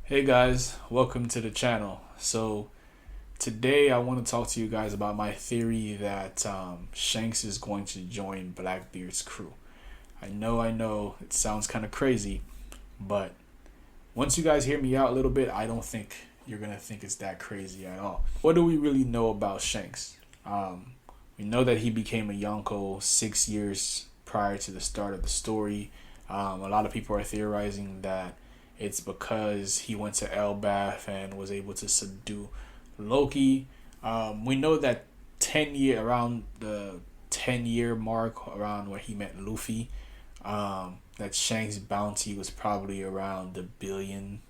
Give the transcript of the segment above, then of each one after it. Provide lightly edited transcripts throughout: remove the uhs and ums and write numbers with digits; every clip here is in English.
Hey guys, welcome to the channel. So today I want to talk to you guys about my theory that Shanks is going to join Blackbeard's crew. I know, it sounds kind of crazy, but once you guys hear me out a little bit, I don't think you're gonna think it's that crazy at all. What do we really know about Shanks? We know that he became a Yonko 6 years prior to the start of the story. A lot of people are theorizing that it's because he went to Elbath and was able to subdue Loki. We know that 10 year around the 10 year mark, around where he met Luffy, that Shanks' bounty was probably around the $1 billion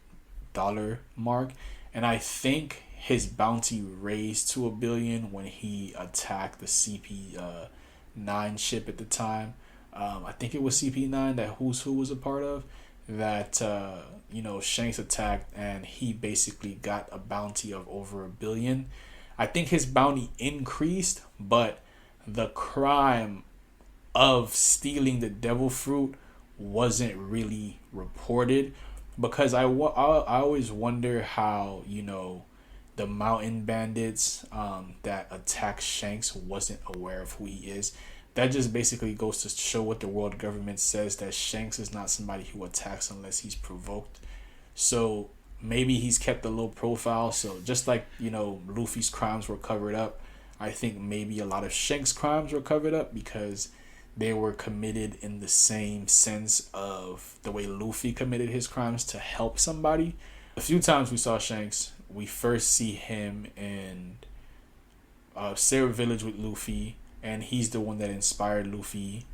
mark, and I think his bounty raised to $1 billion when he attacked the CP9 ship at the time. I think it was CP9 that Who's Who was a part of. That Shanks attacked, and he basically got a bounty of over $1 billion. I think his bounty increased, but the crime of stealing the devil fruit wasn't really reported, because I always wonder how the mountain bandits that attack Shanks wasn't aware of who he is. That just basically goes to show what the world government says, that Shanks is not somebody who attacks unless he's provoked. So maybe he's kept a low profile. So just like Luffy's crimes were covered up, I think maybe a lot of Shanks' crimes were covered up because they were committed in the same sense of the way Luffy committed his crimes, to help somebody. A few times we saw Shanks, we first see him in Sarah Village with Luffy, and he's the one that inspired Luffy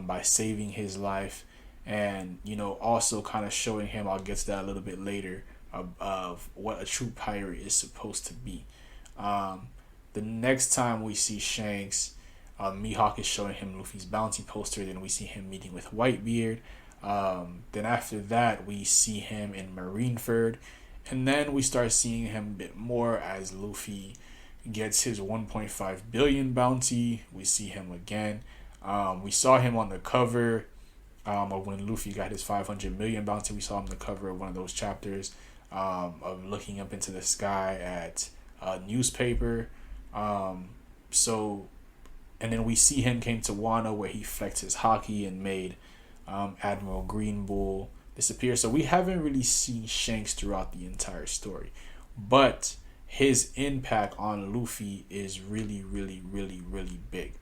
by saving his life, and also kind of showing him, I'll get to that a little bit later, of what a true pirate is supposed to be. The next time we see Shanks, Mihawk is showing him Luffy's bounty poster. Then we see him meeting with Whitebeard. Then after that, we see him in Marineford, and then we start seeing him a bit more as Luffy gets his 1.5 billion bounty. We see him again. We saw him on the cover of when Luffy got his 500 million bounty. We saw him on the cover of one of those chapters of looking up into the sky at a newspaper. So, and then we see him came to Wano, where he flexed his hockey and made Admiral Green Bull disappear. So we haven't really seen Shanks throughout the entire story, but his impact on Luffy is really, really, really, really big.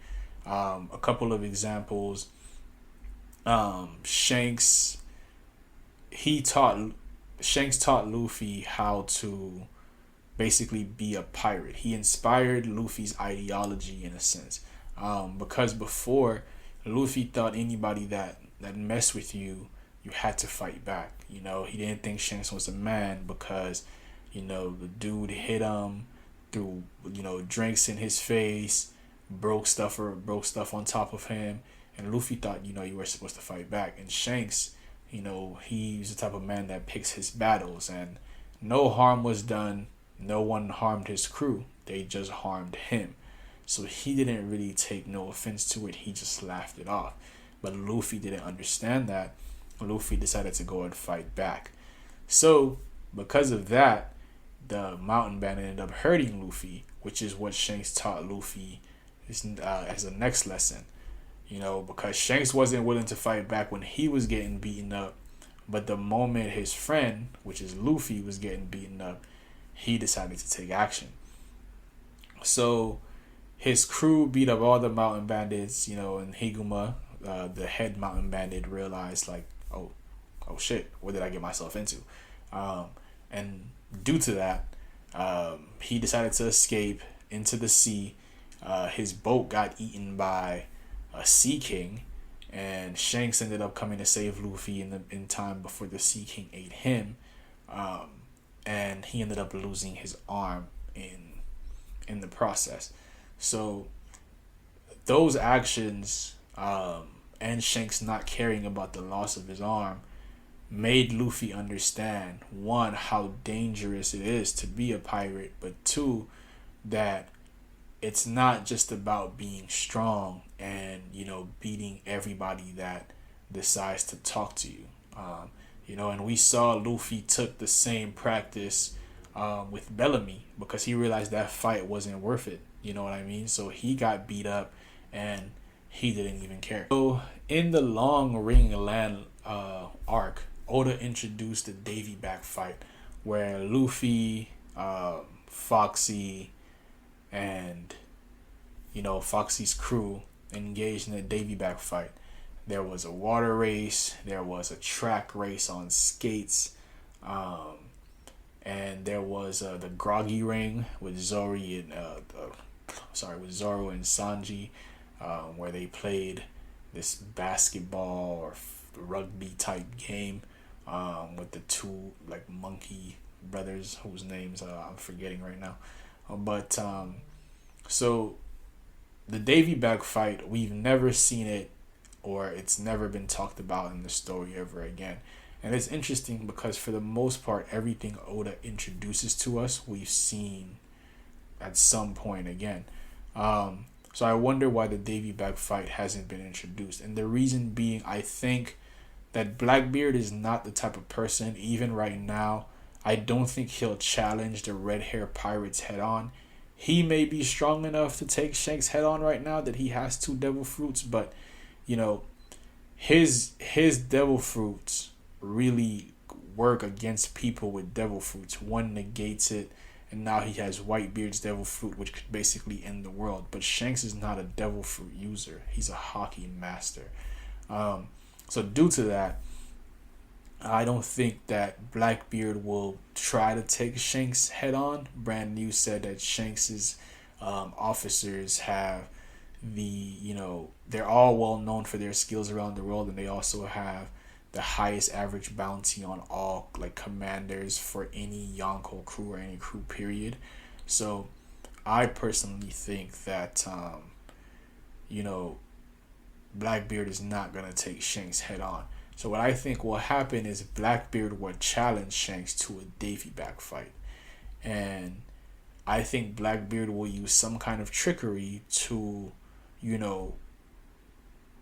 A couple of examples. Shanks taught Luffy how to basically be a pirate. He inspired Luffy's ideology in a sense, because before, Luffy thought anybody that messed with you, you had to fight back. He didn't think Shanks was a man because the dude hit him, threw drinks in his face, broke stuff on top of him, and Luffy thought you were supposed to fight back. And Shanks, he's the type of man that picks his battles, and no harm was done. No one harmed his crew. They just harmed him. So he didn't really take no offense to it. He just laughed it off. But Luffy didn't understand that. Luffy decided to go and fight back. So because of that, the mountain band ended up hurting Luffy, which is what Shanks taught Luffy as a next lesson. Because Shanks wasn't willing to fight back when he was getting beaten up, but the moment his friend, which is Luffy, was getting beaten up, he decided to take action. So his crew beat up all the mountain bandits, and Higuma, the head mountain bandit, realized like, oh shit, what did I get myself into? And due to that, he decided to escape into the sea. His boat got eaten by a Sea King, and Shanks ended up coming to save Luffy in time before the Sea King ate him, and he ended up losing his arm in the process. So those actions, and Shanks not caring about the loss of his arm, made Luffy understand, one, how dangerous it is to be a pirate, but two, that it's not just about being strong and beating everybody that decides to talk to you. And we saw Luffy took the same practice with Bellamy because he realized that fight wasn't worth it. You know what I mean? So he got beat up and he didn't even care. So in the long Ring Land arc, Oda introduced the Davy back fight where Luffy, Foxy, and Foxy's crew engaged in a Davy back fight. There was a water race, there was a track race on skates, and there was the Groggy Ring with with Zoro and Sanji, where they played this basketball or rugby type game with the two like monkey brothers whose names I'm forgetting right now. But so the Davy back fight, we've never seen it, or it's never been talked about in the story ever again. And it's interesting because for the most part, everything Oda introduces to us, we've seen at some point again. So I wonder why the Davy back fight hasn't been introduced. And the reason being, I think that Blackbeard is not the type of person, even right now, I don't think he'll challenge the red hair pirates head on. He may be strong enough to take Shanks head on right now that he has 2 devil fruits, but his devil fruits really work against people with devil fruits. One negates it, and now he has Whitebeard's devil fruit, which could basically end the world. But Shanks is not a devil fruit user. He's a hockey master. So due to that, I don't think that Blackbeard will try to take Shanks head on. Brand New said that Shanks's officers have they're all well known for their skills around the world, and they also have the highest average bounty on all like commanders for any Yonko crew or any crew period. So I personally think that Blackbeard is not gonna take Shanks head on. So what I think will happen is Blackbeard will challenge Shanks to a Davy back fight, and I think Blackbeard will use some kind of trickery to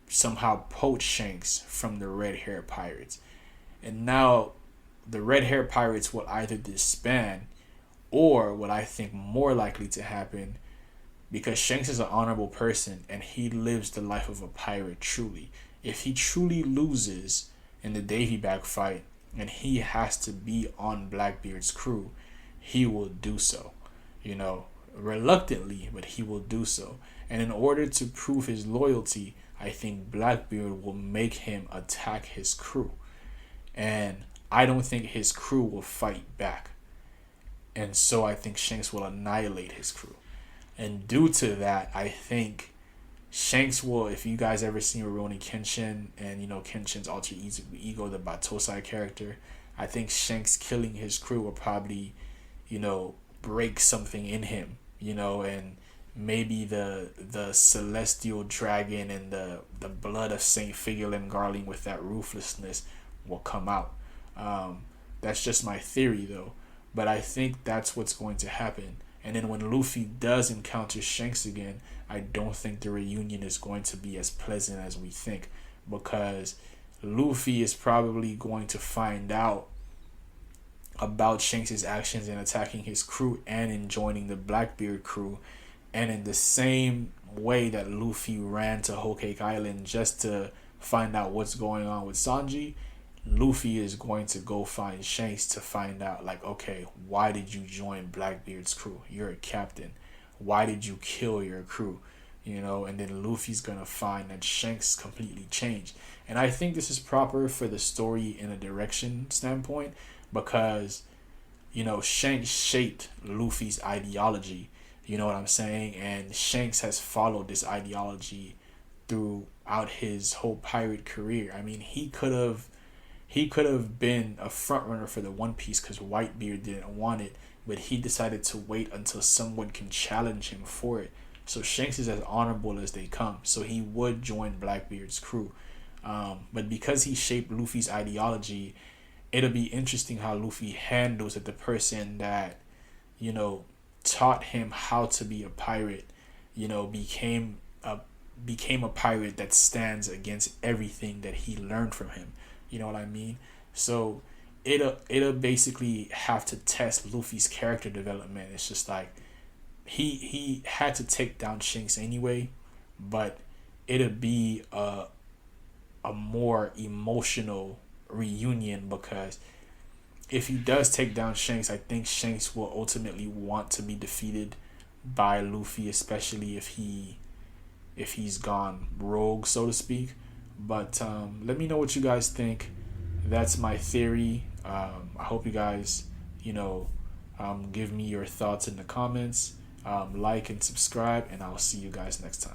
somehow poach Shanks from the red hair pirates. And now the red hair pirates will either disband, or what I think more likely to happen, because Shanks is an honorable person and he lives the life of a pirate truly. If he truly loses in the Davy back fight and he has to be on Blackbeard's crew, he will do so. Reluctantly, but he will do so. And in order to prove his loyalty, I think Blackbeard will make him attack his crew. And I don't think his crew will fight back. And so I think Shanks will annihilate his crew. And due to that, I think Shanks will, if you guys ever seen Rurouni Kenshin and Kenshin's alter ego, the Batosai character, I think Shanks killing his crew will probably, break something in him, and maybe the celestial dragon and the blood of Saint Figurlin Garling with that ruthlessness will come out. That's just my theory though, but I think that's what's going to happen. And then when Luffy does encounter Shanks again, I don't think the reunion is going to be as pleasant as we think, because Luffy is probably going to find out about Shanks' actions in attacking his crew and in joining the Blackbeard crew. And in the same way that Luffy ran to Whole Cake Island just to find out what's going on with Sanji, Luffy is going to go find Shanks to find out, like, okay, why did you join Blackbeard's crew? You're a captain. Why did you kill your crew? And then Luffy's going to find that Shanks completely changed. And I think this is proper for the story in a direction standpoint, because, Shanks shaped Luffy's ideology. You know what I'm saying? And Shanks has followed this ideology throughout his whole pirate career. I mean, he could have been a front runner for the One Piece because Whitebeard didn't want it, but he decided to wait until someone can challenge him for it. So Shanks is as honorable as they come. So he would join Blackbeard's crew. But because he shaped Luffy's ideology, it'll be interesting how Luffy handles it. The person that, taught him how to be a pirate, became a pirate that stands against everything that he learned from him. You know what I mean? So it'll basically have to test Luffy's character development. It's just like he had to take down Shanks anyway, but it'll be a more emotional reunion, because if he does take down Shanks, I think Shanks will ultimately want to be defeated by Luffy, especially if he's gone rogue, so to speak. But let me know what you guys think. That's my theory. I hope you guys, give me your thoughts in the comments. Like and subscribe, and I'll see you guys next time.